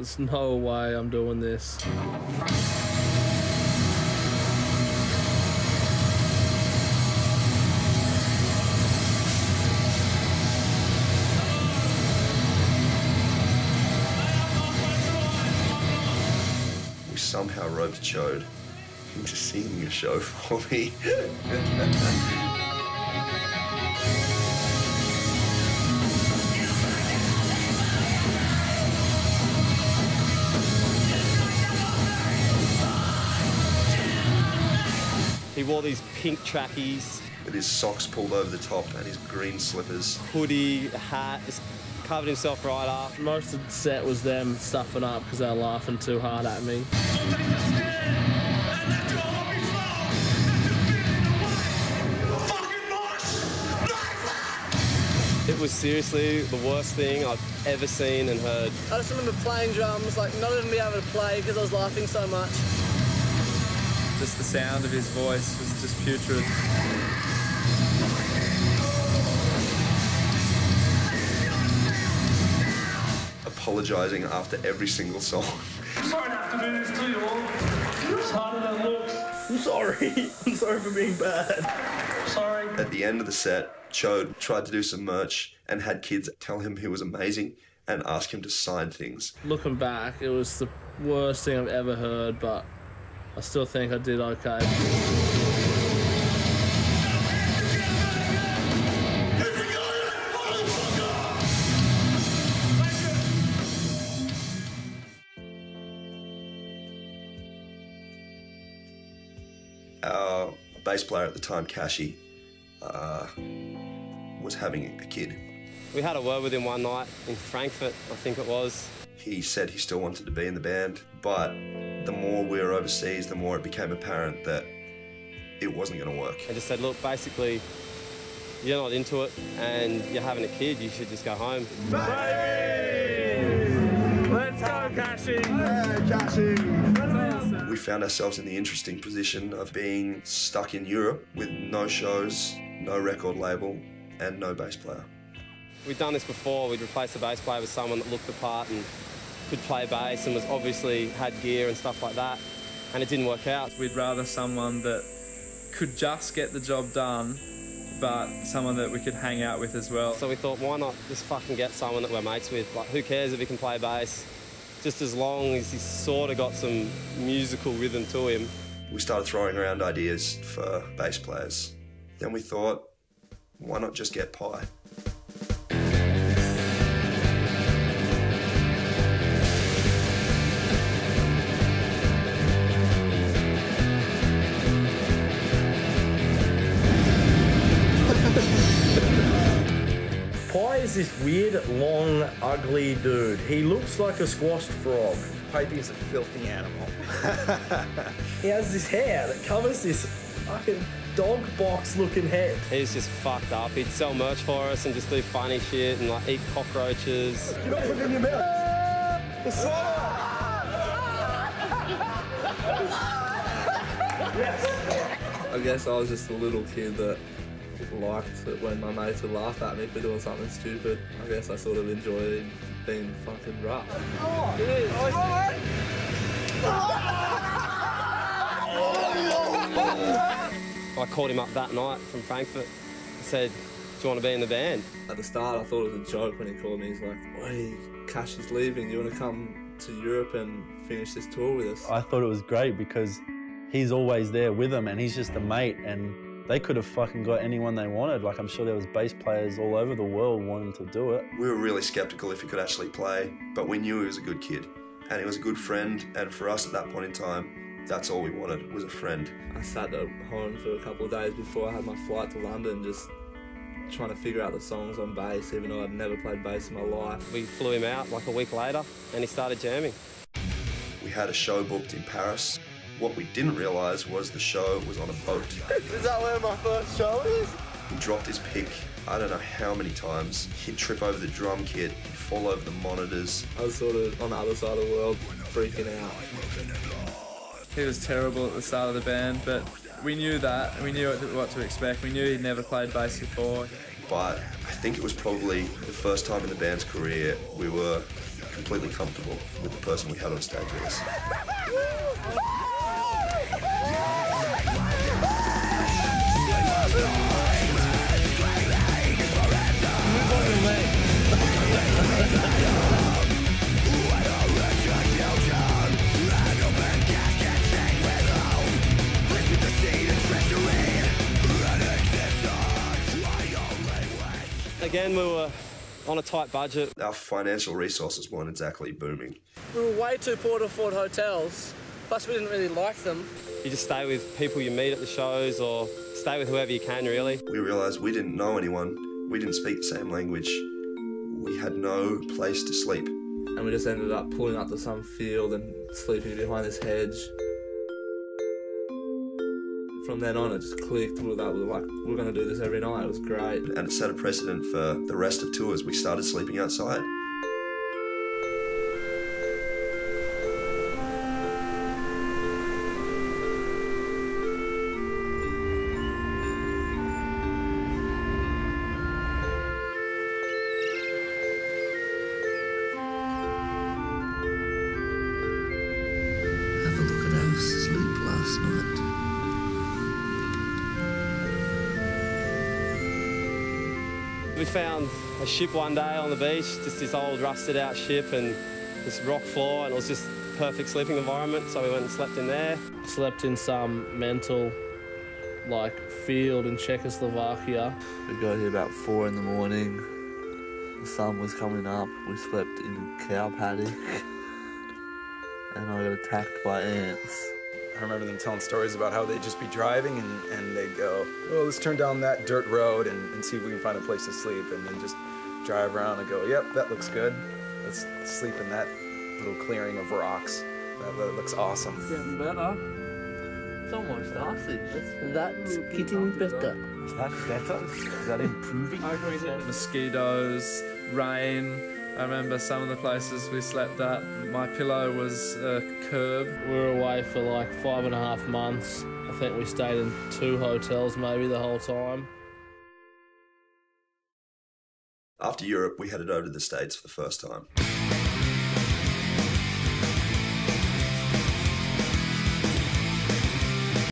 there's no way I'm doing this. We somehow roped Chode into singing a show for me. He wore these pink trackies. With his socks pulled over the top and his green slippers. Hoodie, hat, just covered himself right up. Most of the set was them stuffing up because they were laughing too hard at me. It was seriously the worst thing I've ever seen and heard. I just remember playing drums, like not even being able to play because I was laughing so much. Just the sound of his voice was just putrid. Apologising after every single song. I'm sorry to have to do this to you all. It's harder than it looks. I'm sorry. I'm sorry for being bad. Sorry. At the end of the set, Chode tried to do some merch and had kids tell him he was amazing and ask him to sign things. Looking back, it was the worst thing I've ever heard, but I still think I did okay. Our bass player at the time, Kashi, was having a kid. We had a word with him one night in Frankfurt, I think it was. He said he still wanted to be in the band, but the more we were overseas, the more it became apparent that it wasn't going to work. I just said, look, basically, you're not into it and you're having a kid, you should just go home. Baby! Let's go, Kashi! Hey, Kashi! We found ourselves in the interesting position of being stuck in Europe with no shows, no record label, and no bass player. We'd done this before. We'd replaced the bass player with someone that looked the part and could play bass and was obviously had gear and stuff like that, and it didn't work out. We'd rather someone that could just get the job done, but someone that we could hang out with as well. So we thought, why not just fucking get someone that we're mates with? Like, who cares if he can play bass? Just as long as he's sort of got some musical rhythm to him. We started throwing around ideas for bass players. Then we thought, why not just get Pi? Pi is this weird, long, ugly dude. He looks like a squashed frog. Pipey is a filthy animal. He has this hair that covers this fucking dog box looking head. He's just fucked up. He'd sell merch for us and just do funny shit and like eat cockroaches. You don't put it in your mouth. I guess I was just a little kid that liked it when my mates would laugh at me for doing something stupid. I guess I sort of enjoyed being fucking rough. I called him up that night from Frankfurt. I said, do you want to be in the band? At the start, I thought it was a joke when he called me. He's like, "Hey, Cash is leaving. You want to come to Europe and finish this tour with us?" I thought it was great because he's always there with them and he's just a mate, and they could have fucking got anyone they wanted. Like, I'm sure there was bass players all over the world wanting to do it. We were really skeptical if he could actually play, but we knew he was a good kid and he was a good friend, and for us at that point in time, that's all we wanted, was a friend. I sat at home for a couple of days before I had my flight to London, just trying to figure out the songs on bass, even though I'd never played bass in my life. We flew him out like a week later and he started jamming. We had a show booked in Paris. What we didn't realise was the show was on a boat. Is that where my first show is? He dropped his pick, I don't know how many times. He'd trip over the drum kit, he'd fall over the monitors. I was sort of on the other side of the world, freaking out. He was terrible at the start of the band, but we knew that, and we knew what to expect. We knew he'd never played bass before. But I think it was probably the first time in the band's career we were completely comfortable with the person we had on stage with us. Again, we were on a tight budget. Our financial resources weren't exactly booming. We were way too poor to afford hotels, plus we didn't really like them. You just stay with people you meet at the shows or stay with whoever you can, really. We realised we didn't know anyone, we didn't speak the same language, we had no place to sleep. And we just ended up pulling up to some field and sleeping behind this hedge. From then on, it just clicked. We were like, we're going to do this every night. It was great. And it set a precedent for the rest of tours. We started sleeping outside. Have a look at our sleep last night. We found a ship one day on the beach, just this old rusted out ship and this rock floor, and it was just a perfect sleeping environment, so we went and slept in there. Slept in some mental, field in Czechoslovakia. We got here about 4 in the morning. The sun was coming up. We slept in a cow paddock. And I got attacked by ants. I remember them telling stories about how they'd just be driving and they'd go, well, let's turn down that dirt road and see if we can find a place to sleep, and then just drive around and go, yep, that looks good. Let's sleep in that little clearing of rocks. That looks awesome. It's getting better. It's almost us-ish. That's getting better. Is that better? Is that improving? Mosquitoes, rain. I remember some of the places we slept at, my pillow was a curb. We were away for 5.5 months. I think we stayed in 2 hotels maybe the whole time. After Europe, we headed over to the States for the first time.